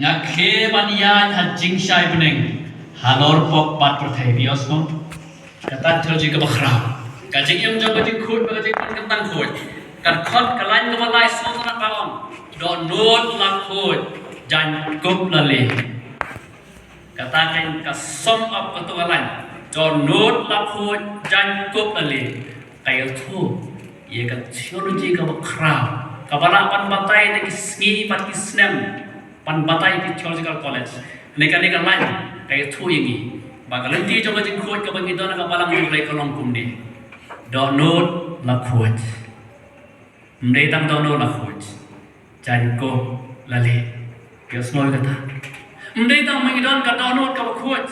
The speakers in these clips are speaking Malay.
ngakhe banian hajing syai beneng halor pok pat perthai bios no kata thil ji ka bakhra kajing yum jong kajing khut kajing pan kentang khut kan khot kalain ka balai song na kaong do not la khut jan kup lali kata kan ka som up ka tu kalain do not la khut jan kup lali kayo thu ye ka theology ka bakhra ka bala pan batai de kisngi pat kisnem pan batai di theological college neka lain kayo thu yengi bagalan ti jong kajing khut ka bangi do na ka balang mulai ka long kum ni do not la khut mdei tam do not la khut jan ko lali bios noi kata mdei tam mangi don ka do not ka khut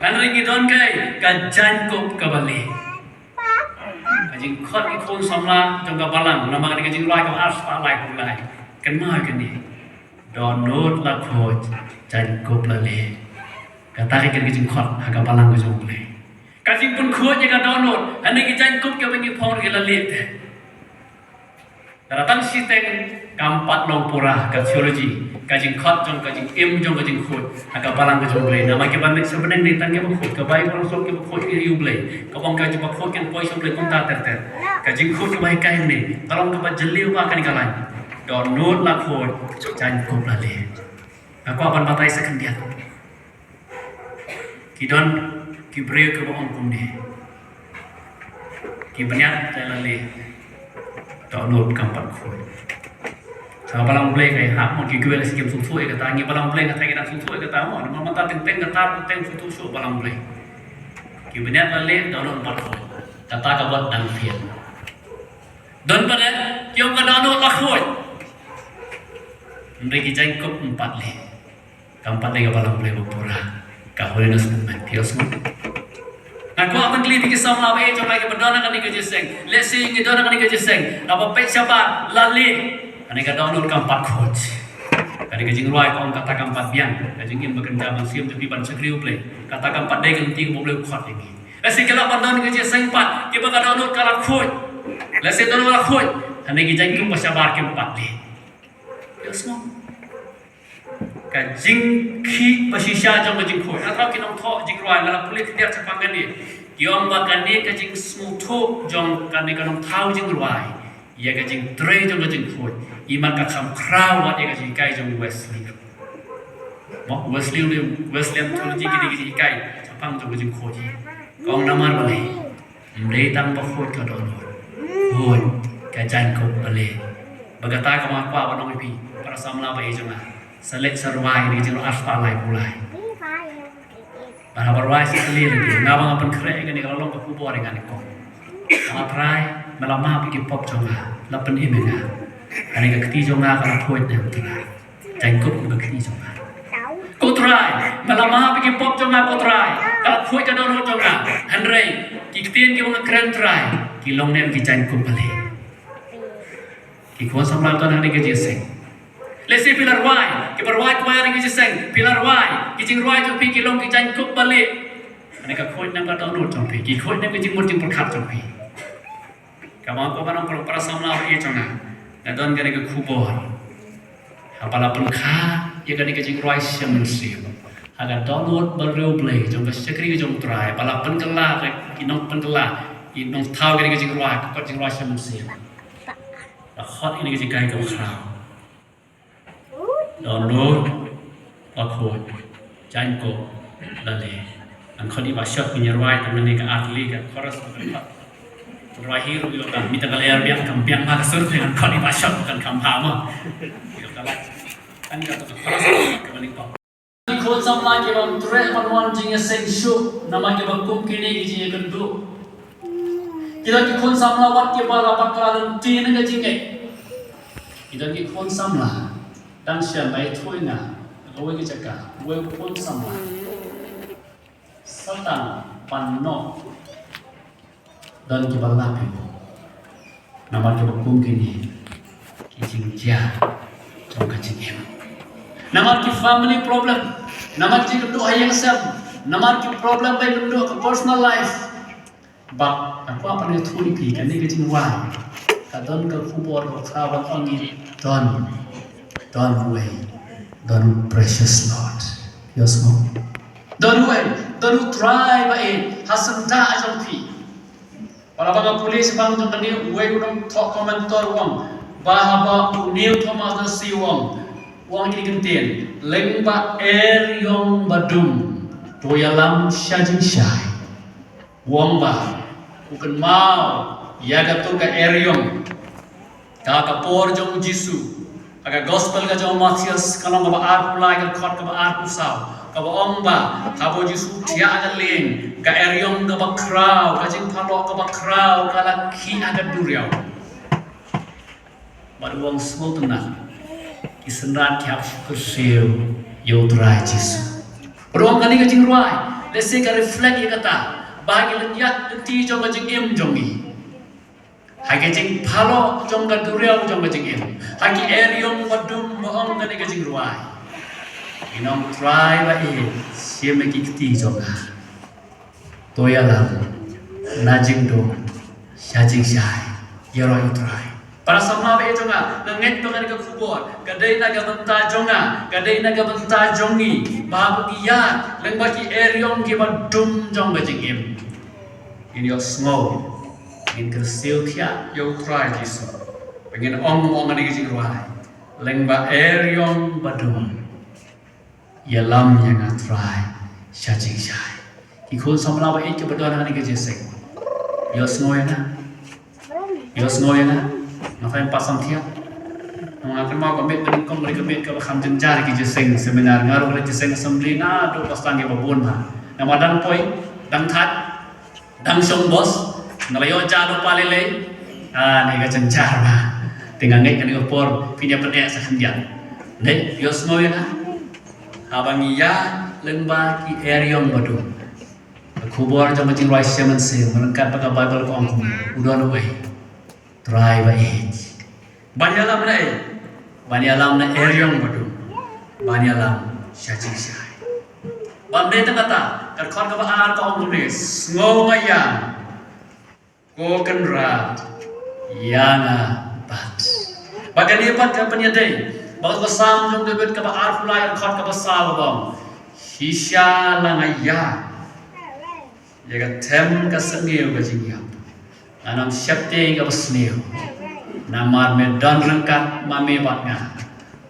lan ringi don kai ka jan ko ka bali kajing khot ki khon samla jong ka balang nama kajing rai ka ars pa lai ko lai kan ma kan ni do not la khut jan ko lali kata kajing khot ha ka balang ka jong le kajing pun khut ya ka do not ane ki jan ko ka bangi phor ke lali Datang siteng kampat long pura ke theology kajing khot jong kajing im jong kajing khut aga balang ke jong le nama ke bandek sebeneng ni tang ke khut ke bai orang sok ke khut ke yu ble ke bang kajing ba khut ke poi sok le kum ta ter ter kajing khut ke bai kai ni tolong ke ba jeliu ba kan kalan do not la khut jan kup la le aku akan batai second dia kidon ki bre ke bang kum ni ki banyak la le do not kampat khut sa balang bleng ai hap mon ki gwel sikem su su e kata ngi balang bleng kata ngi dan su su e kata mo ma mata teng teng kata teng su tu su balang bleng ki benet la le do not pat khut kata ka buat dan fian don pada kiom ka do not la khut ndai ki jai kop empat le kampat le ka balang bleng pura ka holiness movement pios mo aku akan keliti kisah melawe jom lagi berdona kan ika jeseng lesi ngi dona kan ika jeseng apa pek siapa lali ane ka download kampat khut kani kajing ruai ko kata kampat biang kajing im bekerja mansium tepi ban sekriu play kata kampat dai kan ting boleh khut lagi lesi kala berdona ika jeseng pat ki ba ka download kala khut lesi download kala khut ane ki jang ku pasyabar ke empat le yosmo kajing ki pasisya jong kajing khut atau kinong tho jing ruai la pulit dia capangan ni kiom bakan ni kajing smutu jong kan ni kanong thau jing ruai ya kajing tre jong kajing khut iman ka kham kraw wat ya kajing kai jong Wesley mo Wesley theology ki kai capang jong kajing khut kong namar bale mdei tang ba khut ka don khut ka jan ko bale bagata ka ma kwa ba nong pi para samla ba jong selek serwai ni jeng aspa lai pulai para berwai si kali lagi ngabang apan krek kan kalau long ke kubur dengan ko matrai melama pergi pop jonga lapen imenga ani ka keti jonga kana thoit ne trai jangkup ka keti jonga ko trai melama pergi pop jonga ko trai ka thoit ka don jonga hanrei ki ktien ki bang kren trai ki long ne ki jangkup bale ki ko samla ton ani ke jeseng lesi pilar wai ki berwai kwai ring jeseng pilar wai ki jing roi tu pi ki long ki jan kup balik ane ka khoi nang ka download jong pi ki khoi nang ki jing mot jing perkhat jong pi ka ma ko banong para samla e jonga na don gane ka khubor apala pun kha ye gane ka jing roi siam sim aga download barreu play jong ka sekri ki jong try pala pen kala ki nong pen kala ki nong thau gane ka jing roi ka jing roi siam sim la khot ini ki jing kai ka khra download la khut jan ko lale an khoni ba shot punya ruai temen ni ka atli ka chorus ka ruai hiru yo kan mita kalian biang kampiang ma ka sur dengan khoni ba shot kan kam ha ma yo ka lai kan ka to chorus ka balik pa di khot sam la ke bam tre man wan jing seng shu nama ke ba kum kini ki jing kan du kita ki khot sam la wat ke ba la pa ka lan ti na ka jing kita ki khot sam la dan siapa itu ina, kau ini cakap, kau pun sama. Satan panno dan kibal napi, nama kibal kini, kicing dia, jom kicing em. Nama ki family problem, nama ki doa yang sem, nama ki problem baik doa ke personal life. Bak, aku apa nih tuh nih, kan ini kicing wah, kadon ke kubur ke kawan angin, don way Don precious Lord. Yes, mo. Don try ba hasan da ajong pi. Para mga pulis bang jong kani way unang top komentar wang bahaba Neil Thomas na si wang jadi gentian lengba yong badum toyalam syajing syai wang ba bukan mau yaga tu ka yong ka kapor jong Jisu aga gospel ka jong Matius kalong ba arpulai ka khot ka ba arpusau ka ba ongba ka bo Jisu tia aga leng ka yong ka ba krau ka jing phalok ka ba krau ka laki aga duriau baru wang semua tenang isenrat kiap syukur siu yo trai Jisu beruang kali ka jing ruai lesi ka reflect ya kata bagi lenyat enti jong ka jing im jong i hagi jing phalok jong ka duriau jong ka jing im hagi yong madum moong kali ka jing ruai inong try ba siya me kiti jong ka toyalam najing do syajing syai yero yo try para sama be jonga nangek to kan ka kubor kadai naga benta jonga kadai naga benta jongi bahabu iya lengba ki yong ki madum jong ba jing im in your snow in kersil kia yo try Jisu pengen ong ani jing ruai lengba yong badum ya lam yang try syajing syai ki khul samla ba ke badon ani ke jesek yo snow ya na ngapain pasang tiap mengakan mau kami menikam mereka ke bakam jenjar ki jeseng seminar ngaruh le jeseng assembly na do pastang ke babun ha nama dan poi dang that dang song bos nalayo jalo palele ni ka jenjar ba tinggal ngai kan opor pinya pedek sahendian ne yo semua ya abang iya lemba ki yong badu kubur jam jing rai semen se melengkap pakai bible ko angkum udah no way try ba banyalam na yong badu banyalam syajing syai bande tengata kerkhon ka baar ka ong nes ngau ngayang ko kenra yana bat bagani pat ka penyadai bagus basam jong debet ka baar fulai kerkhon ka basal bang hisya langaya jaga tem ka sengeu ka jingyap anam syapte ka basneu namar me dan rengkat mame batnya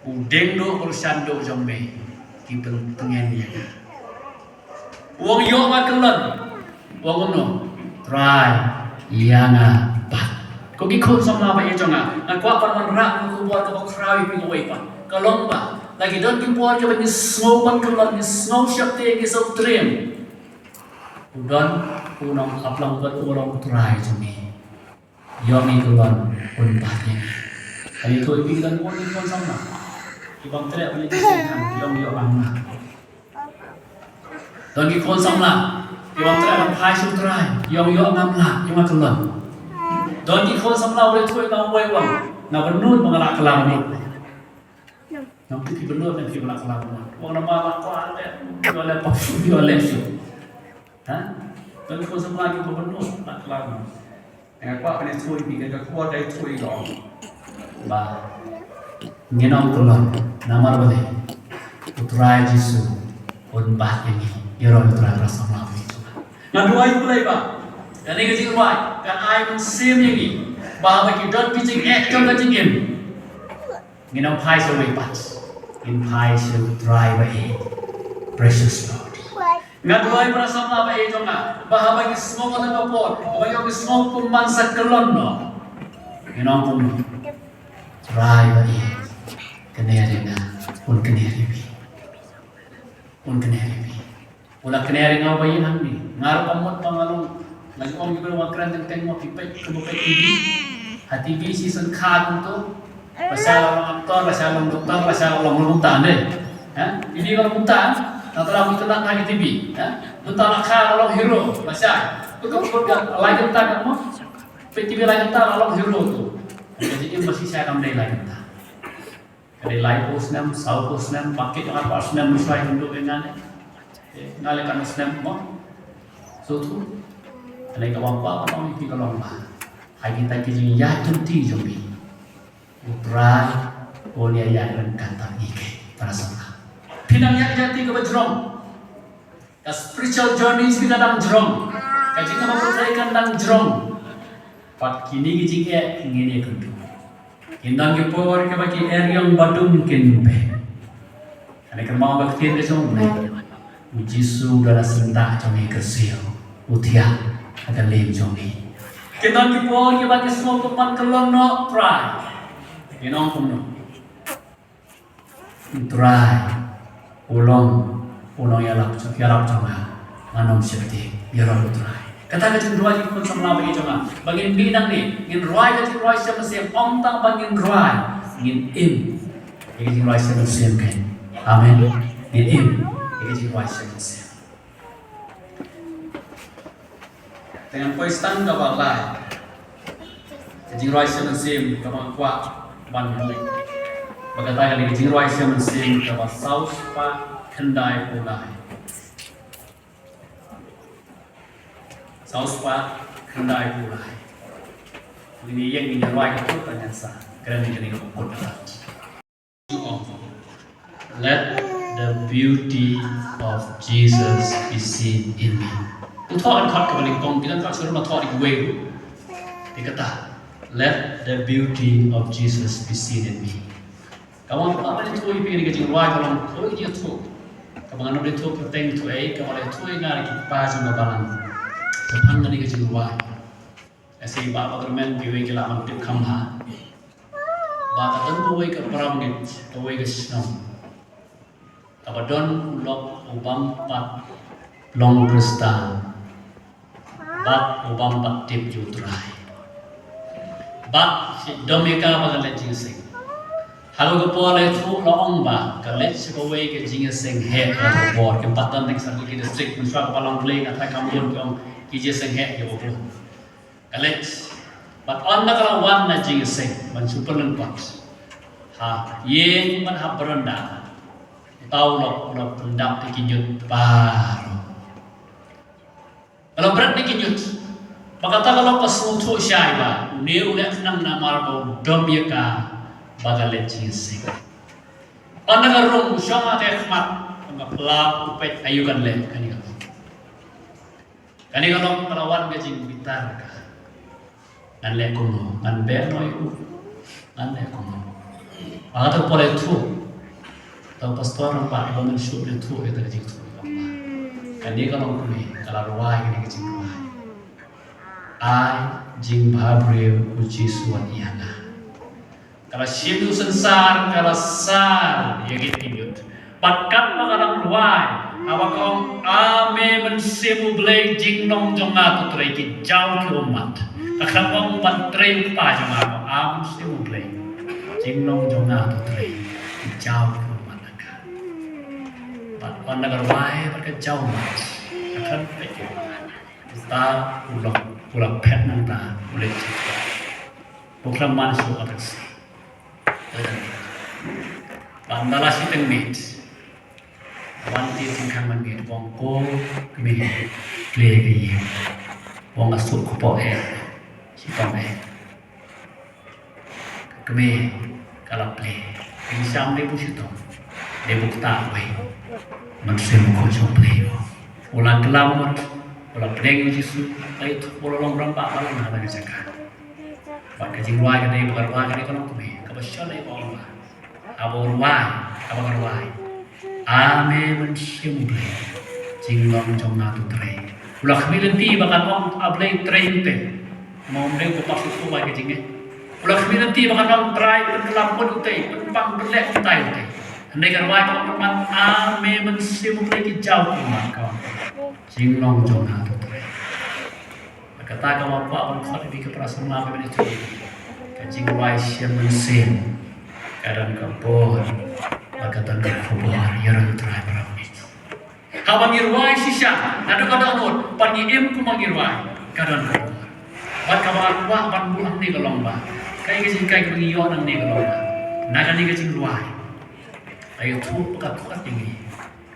udeng do urusan do jombe ki pengen ya wong yo makelon wong no try yana bat ko ki khon samla ba ye jonga akwa pan rak ko buat ko krawi pi ko pa kalong ba lagi don ki buat ke ban snow ban kelon ni snow syapte ki so dream udan unang aplang bat orang try jombe yomi kelon pun patnya. Hari itu ibu dan pun sama. Ibang teriak punya kesenangan yo bangna. Dan di kon sama. Ibang teriak pai sutrai yo ngamla yo kelon. Dan di kon sama oleh tuai bang wang. Na benut mengelak kelam ni. Nanti di benut nanti mengelak kelam. Wang nama lak ko ale yo le pafu yo le su. Ha? Dan di kon sama lagi benut nak kelam. Yang aku akan tuai bikin ke kuat dari tuai dong. Bah, ngenong kelon, nama apa deh? Putra Jisu, pun bah ini, yoro putra rasa maaf itu. Nah dua itu lagi bah, dan ini kecil ruai, kan ayat sim ini, bah bagi dot pitching jom kecil game. Ngenong pai sewe pas, in pai sewe dry bah precious Lord. Ngaduai perasaan apa itu nggak? Bahwa bagi semua orang kapor, bagi semua pemansa kelon no, inong pun try bagi keneri na, pun keneri bi, ulah keneri ngau bayi nami, ngarap amot pangalung, lagi om ibu wakran tentang mau pipet kebuka TV, hati bi season card itu, pasal orang aktor, pasal orang dokter, pasal orang mutan deh, ini kalau mutan. Natala kita nak lagi TV, Natala kah orang hero, macam, tu kau kan lagi tak kamu, TV lagi tak orang hero tu, jadi masih saya akan dari lagi tak, dari live post nam, sound post nam, pakai yang apa nam musai untuk dengan, ngalekan nam mo, so tu, ada kawan apa orang itu kalau apa, hari kita kerja ya tunti jombi, utrai, boleh ya dan kata ike para sama. pinang yak jati ke bajrong. Ka spiritual journeys kita dang jrong. Ka jika maputaikan dang jrong. Pat kini gijing ngini kundu. Kindang gipor ke bagi yang badum kinpe. Ane kermau baktin besong ne. Ujisu dara sentak jongi kersil. Utia akan lem jongi. Kindang gipor ke bagi semua peman kelon no try. Kinong kumno. Try. Ulong yarap jonga. Manom syekti yarap try. Kata kajing ruai ikut sama bagi jonga. Bagi binang ni, ngin ruai kajing ruai siapa siap om tang bagi ruai, ngin im. Kajing ruai siapa siap kan? Amin. Ngin im. Kajing ruai siapa siap. Dengan poistan kabalai. Kajing ruai siapa siap kamang kuat ban balik. Bagata kali kajing ruai siapa siap kabal saus pa kendai pulai. Sauspa kendai pulai. Ini yang dinyawai itu ternyata kerana ini kau Let the beauty of Jesus be seen in me. Tuhan kat kembali kong kita tak suruh tuhan di gue. Dia kata, let the beauty of Jesus be seen in me. Kamu apa ni tuh ini kerja ruai kalau kau dia tuh. Kamu anu dia tuh penting tuh kamu dia tuh ingat kita cuma balan. Sepang ni kecil ruai. Asyik bapa termen biwe kela mantip kamha. Bapa tentu biwe ke perang git, biwe ke senam. Kapadon ulok ubam pat long kristal. Bap ubam pat tip jutrai. Bap si domika bagal jingsing. Halo kepala itu loong ba, kalau sekowe ke jingsing head atau board kempatan next satu kita strict mensuap palang play atau kampun ke kiji senghe ya boklo. Kalech, but on na kalawan na jing seng, man super lengkap. Ha, yeng man ha berenda. Tahu lok pendak dikinyut baru. Kalau berat dikinyut, maka tak kalau kesuatu syai ba, neu lek nang namar bau dom yaka bagal jing seng. On na karung syama tehmat, ngap pelak upet ayukan lek kani. Kani kalau kelawan gajing bitar ka, ngan lek kuno, ngan beno itu, ngan lek kuno. Maka tu boleh tu, tahu pastor nampak bangun syuk dia tu itu gajing tu. Kani kalau kuni, kalau ruai ini gajing ruai. Ai jing bahagia uji suan iana. Kalau syidu sensar, kalau sar, ya gitu nyut. Patkan mengarang ruai. Awak kong ame mensimu belai jing nong jonga tu teriki jauh ke umat. Kakak kong pantrai pa jonga kong am mensimu belai jing nong jonga tu teriki jauh ke umat nakal. Pat nagar wae pakai jauh mat. Kakak peke kita ulok pet nang ta boleh cita. Bukan manusia atas. Bandala si tengmit. Wanti singkang mangit wong ko kemi play ke ye wong asuk ko si pame kemi kala play ini sam de busito de bukta we man sem ko so play ulang kelamot ulang play jisu ai tu ulang ramba ala na ba jaka ba ka jingwa ka de ba ka de kono kemi ka ba shale ba abo ruai ame mensimble jinglong jong natu tre ulak milanti bakan om ablay tre te mau mre ko pasu ko ba jinge ulak milanti bakan om try penkelam pun te penpang berlek tai te andai karwai ko man ame mensimble ki jauh maka jinglong jong natu tre kata kamu apa on khot di keperasaan ma be itu ka jingwai sia mensim kadang kapor agatan berkubar yarang terai berawit. Habang irwai sisa, ada kadang not, pangiem ku mangirwai, kadang kapor. Bat kabar wah ban buang ni kalomba, kai kecing kai pengiyon ang ni kalomba, naga ni kecing ruai. Ayo tu pekat ini,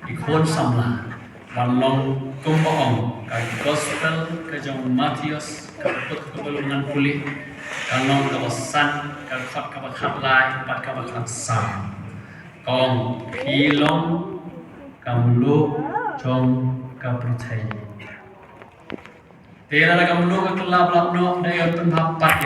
ikon samla, balong kumbaong, kai gospel kajong Matius, kaput kebalungan pulih, kalong kawasan, kalfat kawakat lai, pat kawakat sam. Kong hilong kamu jong ka percaya. Tela kamu ka kelab lab no dayon pun hapat